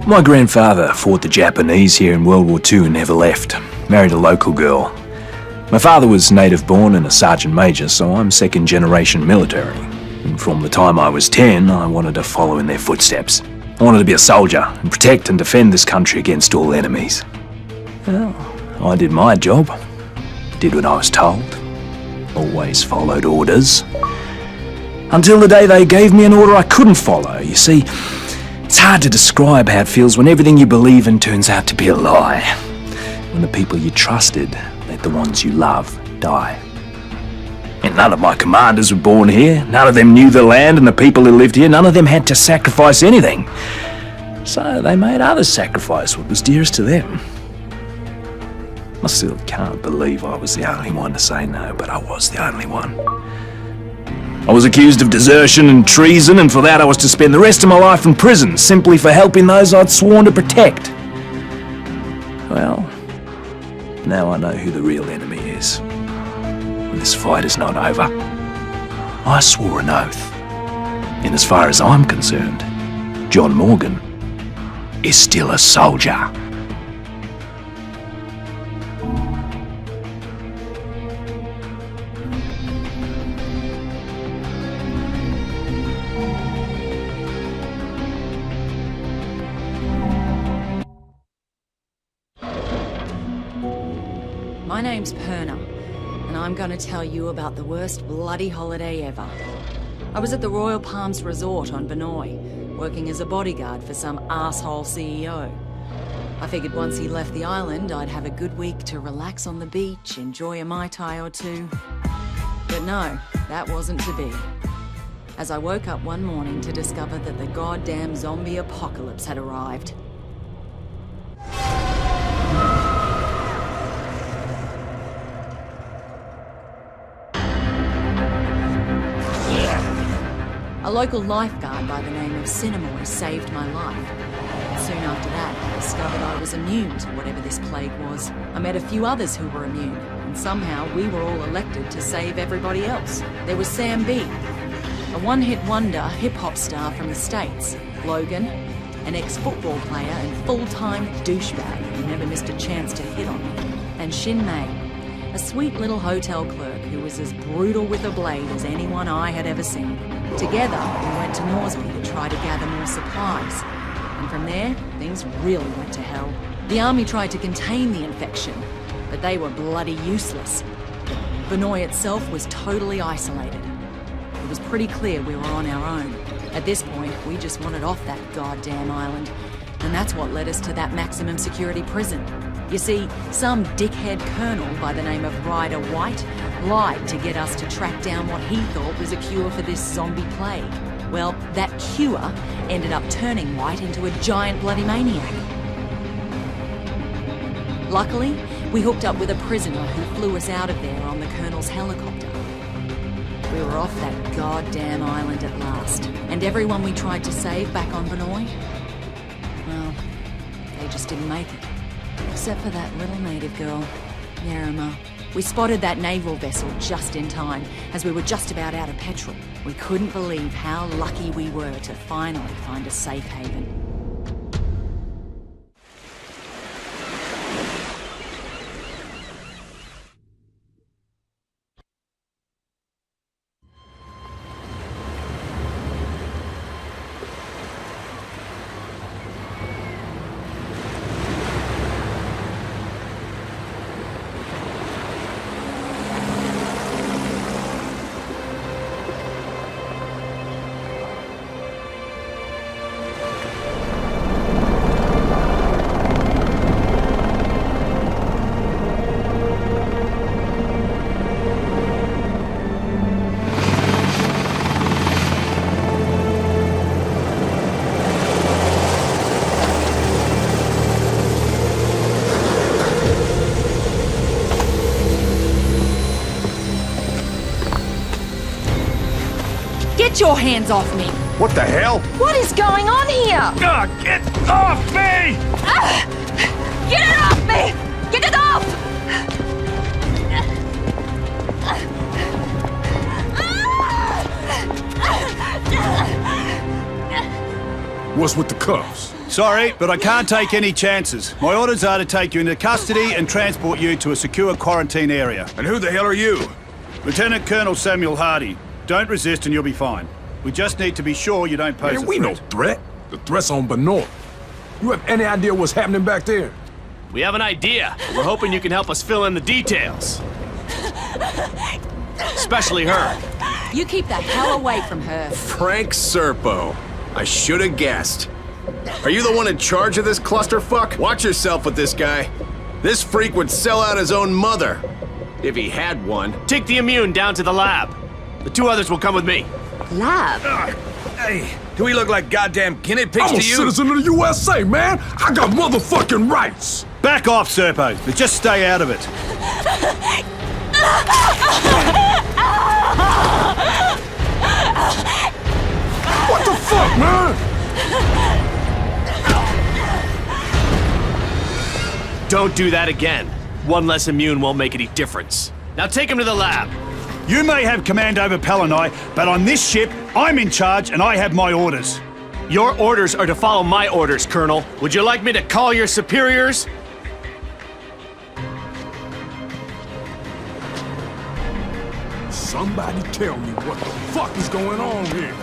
My grandfather fought the Japanese here in World War II and never left. Married a local girl. My father was native-born and a sergeant major, so I'm second-generation military. And from the time I was 10, I wanted to follow in their footsteps. I wanted to be a soldier and protect and defend this country against all enemies. Well, I did my job. Did what I was told. Always followed orders. Until the day they gave me an order I couldn't follow. You see, it's hard to describe how it feels when everything you believe in turns out to be a lie. When the people you trusted let the ones you love die. And none of my commanders were born here. None of them knew the land and the people who lived here. None of them had to sacrifice anything. So they made others sacrifice what was dearest to them. I still can't believe I was the only one to say no, but I was the only one. I was accused of desertion and treason, and for that I was to spend the rest of my life in prison, simply for helping those I'd sworn to protect. Well, now I know who the real enemy is. And this fight is not over. I swore an oath. And as far as I'm concerned, John Morgan is still a soldier. My name's Perna, and I'm gonna tell you about the worst bloody holiday ever. I was at the Royal Palms Resort on Benoi, working as a bodyguard for some asshole CEO. I figured once he left the island, I'd have a good week to relax on the beach, enjoy a Mai Tai or two. But no, that wasn't to be. As I woke up one morning to discover that the goddamn zombie apocalypse had arrived. A local lifeguard by the name of Cinemoy saved my life. Soon after that, I discovered I was immune to whatever this plague was. I met a few others who were immune, and somehow we were all elected to save everybody else. There was Sam B, a one-hit wonder hip-hop star from the States. Logan, an ex-football player and full-time douchebag who never missed a chance to hit on me. And Shin Mei, a sweet little hotel clerk who was as brutal with a blade as anyone I had ever seen. Together, we went to Norsby to try to gather more supplies. And from there, things really went to hell. The army tried to contain the infection, but they were bloody useless. Benoi itself was totally isolated. It was pretty clear we were on our own. At this point, we just wanted off that goddamn island. And that's what led us to that maximum security prison. You see, some dickhead colonel by the name of Ryder White lied to get us to track down what he thought was a cure for this zombie plague. Well, that cure ended up turning White into a giant bloody maniac. Luckily, we hooked up with a prisoner who flew us out of there on the colonel's helicopter. We were off that goddamn island at last, and everyone we tried to save back on Benoi, well, they just didn't make it. Except for that little native girl, Yarima. We spotted that naval vessel just in time, as we were just about out of petrol. We couldn't believe how lucky we were to finally find a safe haven. Get your hands off me! What the hell? What is going on here? Get off me! Get it off me! Get it off! What's with the cuffs? Sorry, but I can't take any chances. My orders are to take you into custody and transport you to a secure quarantine area. And who the hell are you? Lieutenant Colonel Samuel Hardy. Don't resist and you'll be fine. We just need to be sure you don't pose a Man, we no threat. threat. The threat's on Benoit. You have any idea what's happening back there? We have an idea, but we're hoping you can help us fill in the details. Especially her. You keep the hell away from her. Frank Serpo. I should have guessed. Are you the one in charge of this clusterfuck? Watch yourself with this guy. This freak would sell out his own mother. If he had one. Take the immune down to the lab. The 2 others will come with me. Lab? Hey, do we look like goddamn guinea pigs I'm a to you? citizen of the USA, man. I got motherfucking rights. Back off, Serpo, but just stay out of it. What the fuck, man? Don't do that again. 1 less immune won't make any difference. Now take him to the lab. You may have command over Palanai, but on this ship, I'm in charge and I have my orders. Your orders are to follow my orders, Colonel. Would you like me to call your superiors? Somebody tell me what the fuck is going on here.